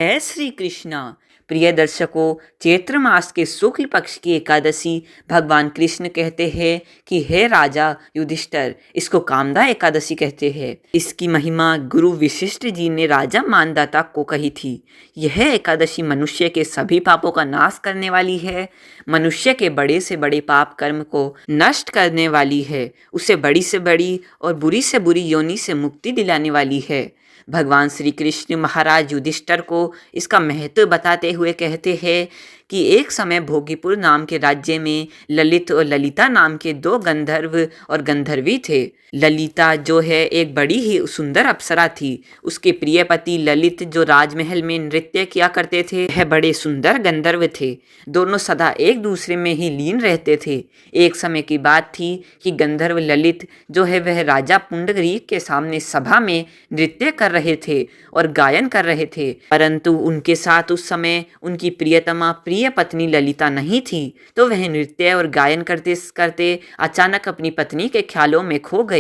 जय श्री कृष्णा। प्रिय दर्शकों, चैत्र मास के शुक्ल पक्ष की एकादशी भगवान कृष्ण कहते हैं कि हे राजा युधिष्ठिर, इसको कामदा एकादशी कहते हैं। इसकी महिमा गुरु वशिष्ठ जी ने राजा मानदाता को कही थी। यह एकादशी मनुष्य के सभी पापों का नाश करने वाली है, मनुष्य के बड़े से बड़े पाप कर्म को नष्ट करने वाली है, उसे बड़ी से बड़ी और बुरी से बुरी योनि से मुक्ति दिलाने वाली है। भगवान श्री कृष्ण महाराज युधिष्ठिर को इसका महत्व बताते हुए कहते हैं कि एक समय भोगीपुर नाम के राज्य में ललित और ललिता नाम के दो गंधर्व और गंधर्वी थे। ललिता जो है एक बड़ी ही सुंदर अप्सरा थी। उसके प्रिय पति ललित जो राजमहल में नृत्य किया करते थे, वह बड़े सुंदर गंधर्व थे। दोनों सदा एक दूसरे में ही लीन रहते थे। एक समय की बात थी कि गंधर्व ललित जो है वह राजा पुंडरीक के सामने सभा में नृत्य कर रहे थे और गायन कर रहे थे, परंतु उनके साथ उस समय उनकी प्रियतमा प्रिय पत्नी ललिता नहीं थी। तो वह नृत्य और गायन करते करते अचानक अपनी पत्नी के ख्यालों में खो गए।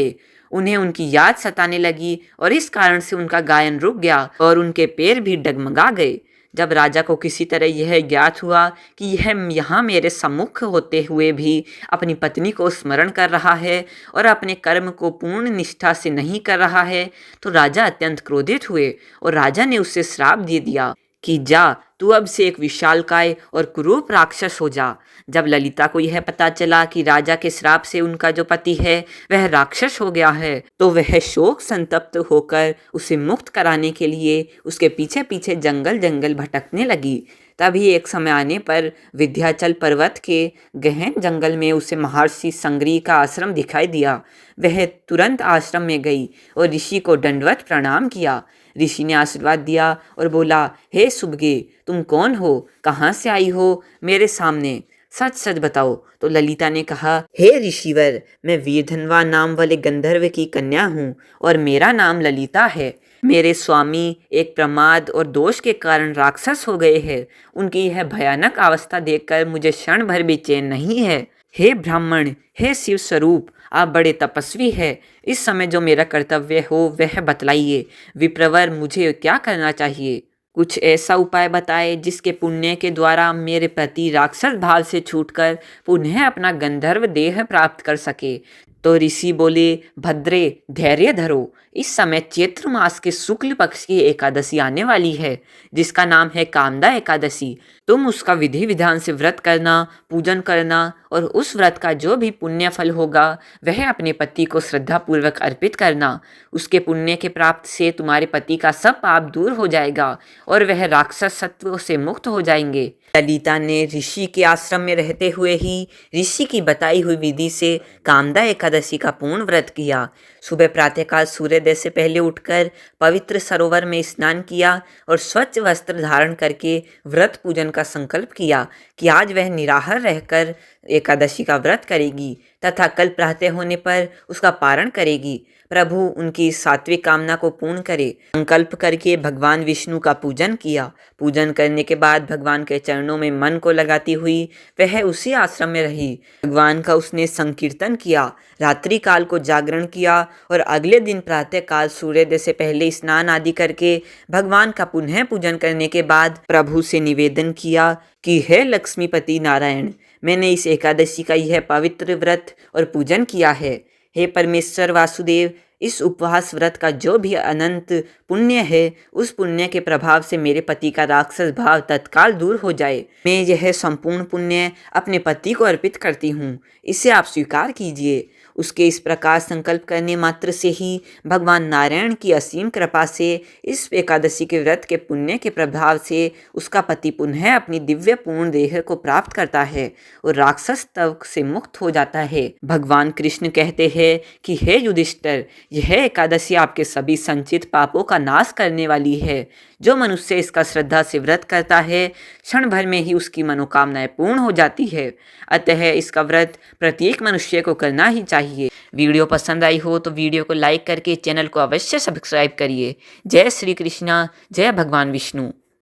उन्हें उनकी याद सताने लगी और इस कारण से उनका गायन रुक गया और उनके पैर भी डगमगा गए। जब राजा को किसी तरह यह ज्ञात हुआ कि यह यहाँ मेरे सम्मुख होते हुए भी अपनी पत्नी को स्मरण कर रहा है और अपने कर्म को पूर्ण निष्ठा से नहीं कर रहा है, तो राजा अत्यंत क्रोधित हुए और राजा ने उसे श्राप दे दिया कि जा, तू अब से एक विशालकाय और कुरूप राक्षस हो जा। जब ललिता को यह पता चला कि राजा के श्राप से उनका जो पति है वह राक्षस हो गया है, तो वह शोक संतप्त होकर उसे मुक्त कराने के लिए उसके पीछे पीछे जंगल जंगल भटकने लगी। तभी एक समय आने पर विंध्याचल पर्वत के गहन जंगल में उसे महर्षि संग्री का आश्रम दिखाई दिया। वह तुरंत आश्रम में गई और ऋषि को दंडवत प्रणाम किया। ऋषि ने आशीर्वाद दिया और बोला, हे सुभगे, तुम कौन हो, कहाँ से आई हो, मेरे सामने सच सच बताओ। तो ललिता ने कहा, हे ऋषिवर, मैं वीरधनवा नाम वाले गंधर्व की कन्या हूँ और मेरा नाम ललिता है। मेरे स्वामी एक प्रमाद और दोष के कारण राक्षस हो गए हैं। उनकी यह भयानक अवस्था देखकर मुझे क्षण भर भी चैन नहीं है। हे ब्राह्मण, हे शिव स्वरूप, आप बड़े तपस्वी हैं। इस समय जो मेरा कर्तव्य हो वह बतलाइए। विप्रवर, मुझे क्या करना चाहिए? कुछ ऐसा उपाय बताए जिसके पुण्य के द्वारा मेरे पति राक्षस भाव से छूटकर पुनः अपना गंधर्व देह प्राप्त कर सके। तो ऋषि बोले, भद्रे, धैर्य धरो। इस समय चैत्र मास के शुक्ल पक्ष की एकादशी आने वाली है जिसका नाम है कामदा एकादशी। तुम उसका विधि विधान से व्रत करना, पूजन करना और उस व्रत का जो भी पुण्य फल होगा वह अपने पति को श्रद्धापूर्वक अर्पित करना। उसके पुण्य के प्राप्त से तुम्हारे पति का सब पाप दूर हो जाएगा और वह राक्षस सत्व से मुक्त हो जाएंगे। ललिता ने ऋषि के आश्रम में रहते हुए ही ऋषि की बताई हुई विधि से कामदा एकादशी का पूर्ण व्रत किया। सुबह प्रातःकाल सूर्योदय से पहले उठकर पवित्र सरोवर में स्नान किया और स्वच्छ वस्त्र धारण करके व्रत पूजन का संकल्प किया कि आज वह निराहार रहकर एकादशी का व्रत करेगी तथा कल प्रातः होने पर उसका पारण करेगी। प्रभु उनकी सात्विक कामना को पूर्ण करे। संकल्प करके भगवान विष्णु का पूजन किया। पूजन करने के बाद भगवान के चरणों में मन को लगाती हुई वह उसी आश्रम में रही। भगवान का उसने संकीर्तन किया, रात्रि काल को जागरण किया और अगले दिन प्रातः काल सूर्योदय से पहले स्नान आदि करके भगवान का पुनः पूजन करने के बाद प्रभु से निवेदन किया कि हे लक्ष्मीपति नारायण, मैंने इस एकादशी का यह पवित्र व्रत और पूजन किया है। हे परमेश्वर वासुदेव, इस उपवास व्रत का जो भी अनंत पुण्य है उस पुण्य के प्रभाव से मेरे पति का राक्षस भाव तत्काल दूर हो जाए। मैं यह संपूर्ण पुण्य अपने पति को अर्पित करती हूँ, इसे आप स्वीकार कीजिए। उसके इस प्रकार संकल्प करने मात्र से ही भगवान नारायण की असीम कृपा से इस एकादशी के व्रत के पुण्य के प्रभाव से उसका पति पुनः अपनी दिव्य पूर्ण देह को प्राप्त करता है और राक्षस तक से मुक्त हो जाता है। भगवान कृष्ण कहते हैं कि हे युधिष्ठिर, यह एकादशी आपके सभी संचित पापों का नाश करने वाली है। जो मनुष्य इसका श्रद्धा से व्रत करता है क्षण भर में ही उसकी मनोकामनाएं पूर्ण हो जाती है। अतः इसका व्रत प्रत्येक मनुष्य को करना ही चाहिए। वीडियो पसंद आई हो तो वीडियो को लाइक करके चैनल को अवश्य सब्सक्राइब करिए। जय श्री कृष्णा, जय भगवान विष्णु।